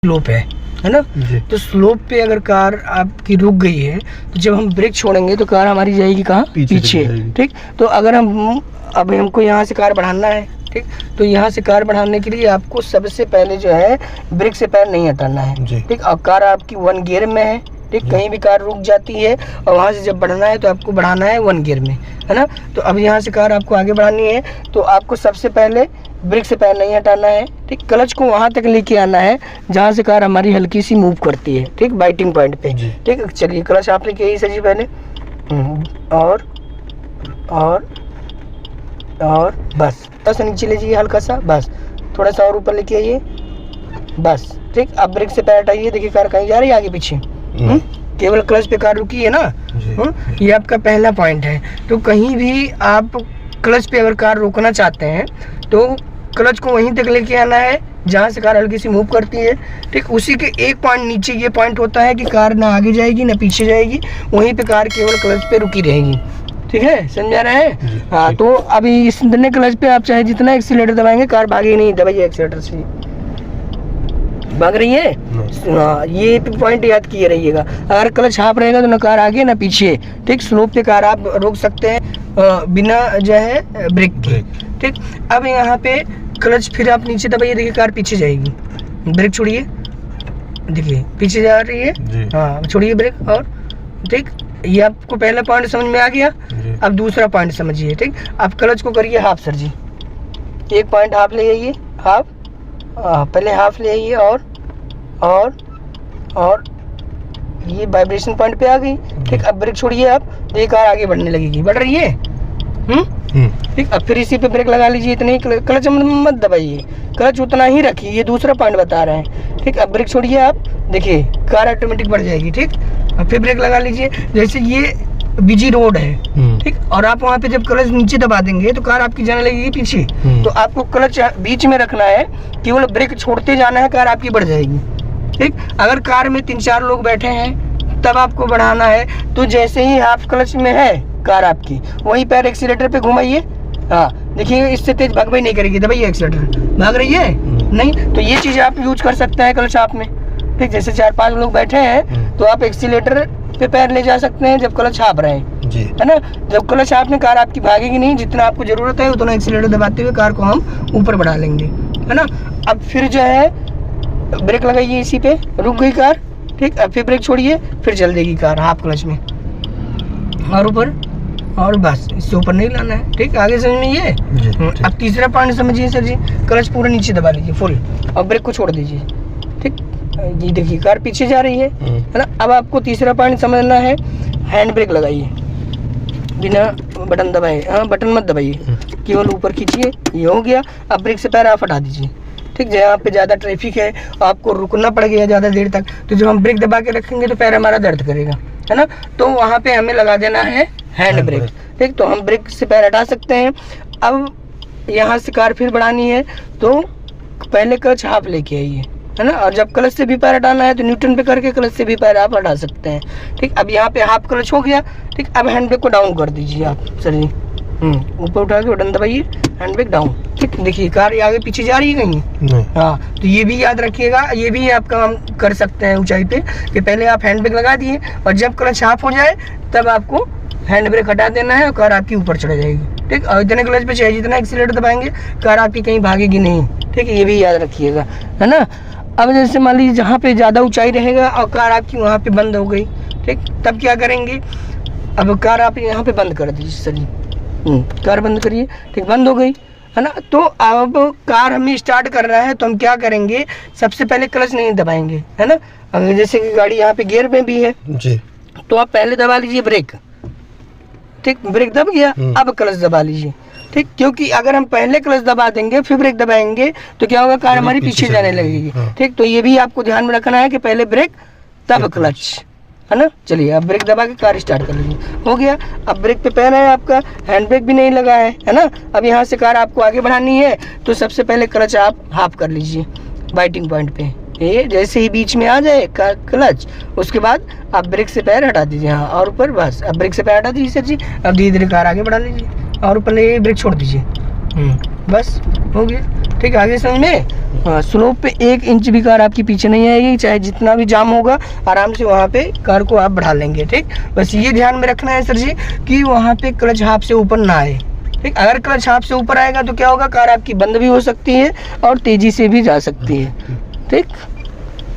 Slope है ना। तो स्लोप पे अगर कार आपकी रुक गई है तो जब हम ब्रेक छोड़ेंगे तो कार हमारी जाएगी कहाँ, पीछे। ठीक, तो अगर अब हमको यहाँ से कार बढ़ाना है, ठीक, तो यहाँ से कार बढ़ाने के लिए आपको सबसे पहले जो है ब्रेक से पैर नहीं हटाना है। ठीक, अब कार आपकी 1 गियर में है। ठीक, कहीं भी कार रुक जाती है और वहाँ से जब बढ़ना है तो आपको बढ़ाना है 1 गियर में, है ना। तो अब यहाँ से कार आपको आगे बढ़ानी है तो आपको सबसे पहले ब्रेक से पैर नहीं हटाना है। ठीक, क्लच को वहाँ तक लेके आना है जहाँ से कार हमारी हल्की सी मूव करती है। ठीक, बाइटिंग पॉइंट पे। ठीक, चलिए क्लच आपने किया सर जी पहले, और बस नीचे लीजिए हल्का सा, बस थोड़ा सा और ऊपर लेके आइए, बस। ठीक, अब ब्रेक से पैर हटाइए, देखिए कार कहीं जा रही है आगे पीछे, केवल क्लच पे कार रुकी है ना। ये आपका पहला पॉइंट है। तो कहीं भी आप क्लच पे अगर कार रोकना चाहते हैं तो क्लच को वहीं तक लेके आना है जहाँ से कार हल्की सी मूव करती है। ठीक, उसी के एक पॉइंट नीचे ये पॉइंट होता है कि कार ना आगे जाएगी ना पीछे जाएगी, वहीं पे कार केवल क्लच पे रुकी रहेगी। ठीक है, समझा रहे हैं। हाँ, तो अभी इस नए क्लच पे आप चाहे जितना एक्सीलरेटर दबाएंगे कार भागेगी नहीं। दबाइए एक्सीलरेटर से, भाग रही है। हाँ, ये पॉइंट याद किए रहिएगा। अगर क्लच हाफ रहेगा तो ना कार आगे ना पीछे। ठीक, स्लोप पे कार आप रोक सकते हैं बिना जो है ब्रेक के। ठीक, अब यहाँ पे क्लच फिर आप नीचे दबाइए, देखिए कार पीछे जाएगी। ब्रेक छोड़िए, देखिए पीछे जा रही है। हाँ, छोड़िए ब्रेक। और ठीक, ये आपको पहला पॉइंट समझ में आ गया। अब दूसरा पॉइंट समझिए। ठीक, आप क्लच को करिए हाफ सर जी, एक पॉइंट हाफ ले आइए, हाफ, पहले हाफ ले आइए और ये वाइब्रेशन पॉइंट पे आ गई। ठीक, अब ब्रेक छोड़िए आप, देखिए कार आगे बढ़ने लगेगी, बढ़ रही है। ठीक, अब फिर इसी पे ब्रेक लगा लीजिए, इतने ही क्लच मत दबाइए, क्लच उतना ही रखिए, ये दूसरा पॉइंट बता रहे हैं। ठीक, अब ब्रेक छोड़िए आप, देखिए कार ऑटोमेटिक बढ़ जाएगी। ठीक, अब फिर ब्रेक लगा लीजिए। जैसे ये बिजी रोड है, ठीक, और आप वहाँ पे जब क्लच नीचे दबा देंगे तो कार आपकी जाने लगेगी पीछे। तो आपको क्लच बीच में रखना है, केवल ब्रेक छोड़ते जाना है, कार आपकी बढ़ जाएगी। ठीक, अगर कार में 3-4 लोग बैठे हैं तब आपको बढ़ाना है, तो जैसे ही हाफ क्लच में है कार आपकी, वहीं पैर एक्सीलेटर पे घुमाइए। हाँ, देखिए इससे तेज भागवाई नहीं करेगी, दबाइए एक्सीलेटर, भाग रही है नहीं। तो ये चीज़ आप यूज कर सकते हैं क्लच आप में। ठीक, जैसे 4-5 लोग बैठे हैं तो आप एक्सीलेटर पे पैर ले जा सकते हैं जब क्लच हाफ रहे, है ना। जब क्लच हाफ में कार आपकी भागेगी नहीं, जितना आपको जरूरत है उतना एक्सीलेटर दबाते हुए कार को हम ऊपर बढ़ा लेंगे, है ना। अब फिर जो है ब्रेक लगाइए, इसी पे रुक गई कार। ठीक, अब फिर ब्रेक छोड़िए, फिर चल देगी कार हाफ क्लच में, और ऊपर, और बस इससे ऊपर नहीं लाना है। ठीक, आगे समझ में ये। अब तीसरा पॉइंट समझिए सर जी, क्लच पूरा नीचे दबा लीजिए फुल और ब्रेक को छोड़ दीजिए। ठीक, ये देखिए कार पीछे जा रही है ना। अब आपको तीसरा पॉइंट समझना है, हैंड ब्रेक लगाइए बिना बटन दबाए। हाँ, बटन मत दबाइए, केवल ऊपर खींचिए, ये हो गया। अब ब्रेक से पैर आप हटा दीजिए। ठीक, जहाँ पे ज़्यादा ट्रैफिक है, आपको रुकना पड़ गया ज़्यादा देर तक, तो जब हम ब्रेक दबा के रखेंगे तो पैर हमारा दर्द करेगा, है ना। तो वहाँ पे हमें लगा देना है हैंड ब्रेक। ठीक, तो हम ब्रेक से पैर हटा सकते हैं। अब यहाँ से कार फिर बढ़ानी है तो पहले क्लच हाफ लेके आइए, है ना। और जब क्लच से भी पैर हटाना है तो न्यूट्रल पे करके क्लच से भी पैर आप हटा सकते हैं। ठीक, अब यहाँ पे हाफ क्लच हो गया। ठीक, अब हैंड ब्रेक को डाउन कर दीजिए आप सर जी, ऊपर उठा के बटन दबाइए, हैंड ब्रेक डाउन। ठीक, देखिए कार आगे पीछे जा रही है कहीं। हाँ, तो ये भी याद रखिएगा, ये भी आप काम कर सकते हैं ऊंचाई पे कि पहले आप हैंड ब्रेक लगा दिए और जब क्लच हाफ हो जाए तब आपको हैंड ब्रेक हटा देना है और कार आपकी ऊपर चढ़ जाएगी। ठीक, और इतने क्लच पे चाहिए जितना एक्सीलरेटर दबाएंगे कार आपकी कहीं भागेगी नहीं। ठीक है, ये भी याद रखिएगा, है ना। अब जैसे मान लीजिए जहाँ पे ज़्यादा ऊंचाई रहेगा और कार आपकी वहाँ पे बंद हो गई, ठीक, तब क्या करेंगे। अब कार आप यहाँ पे बंद कर दीजिए सर जी, कार बंद करिए। ठीक, बंद हो गई, है ना। तो अब कार हमें स्टार्ट कर रहा है तो हम क्या करेंगे, सबसे पहले क्लच नहीं दबाएंगे, है ना। अगर जैसे कि गाड़ी यहाँ पे गियर में भी है जी, तो आप पहले दबा लीजिए ब्रेक। ठीक, ब्रेक दब गया, अब क्लच दबा लीजिए। ठीक, क्योंकि अगर हम पहले क्लच दबा देंगे फिर ब्रेक दबाएंगे तो क्या होगा, कार हमारी पीछे जाने लगेगी। ठीक, तो ये भी आपको ध्यान में रखना है कि पहले ब्रेक तब क्लच, है ना। चलिए अब ब्रेक दबा के कार स्टार्ट कर लीजिए, हो गया। अब ब्रेक पे पैर है आपका, हैंड ब्रेक भी नहीं लगा है ना। अब यहाँ से कार आपको आगे बढ़ानी है तो सबसे पहले क्लच आप हाफ कर लीजिए बाइटिंग पॉइंट पे। ये जैसे ही बीच में आ जाए क्लच, उसके बाद आप ब्रेक से पैर हटा दीजिए। हाँ, और ऊपर, बस अब ब्रेक से पैर हटा दीजिए सर जी। अब धीरे धीरे कार आगे बढ़ा लीजिए और ऊपर ले ब्रेक छोड़ दीजिए, बस हो गया। ठीक, आगे समझ में। हाँ, स्लोप पे 1 इंच भी कार आपकी पीछे नहीं आएगी, चाहे जितना भी जाम होगा आराम से वहाँ पे कार को आप बढ़ा लेंगे। ठीक, बस ये ध्यान में रखना है सर जी कि वहाँ पे क्लच हाफ से ऊपर ना आए। ठीक, अगर क्लच हाफ से ऊपर आएगा तो क्या होगा, कार आपकी बंद भी हो सकती है और तेज़ी से भी जा सकती है। ठीक।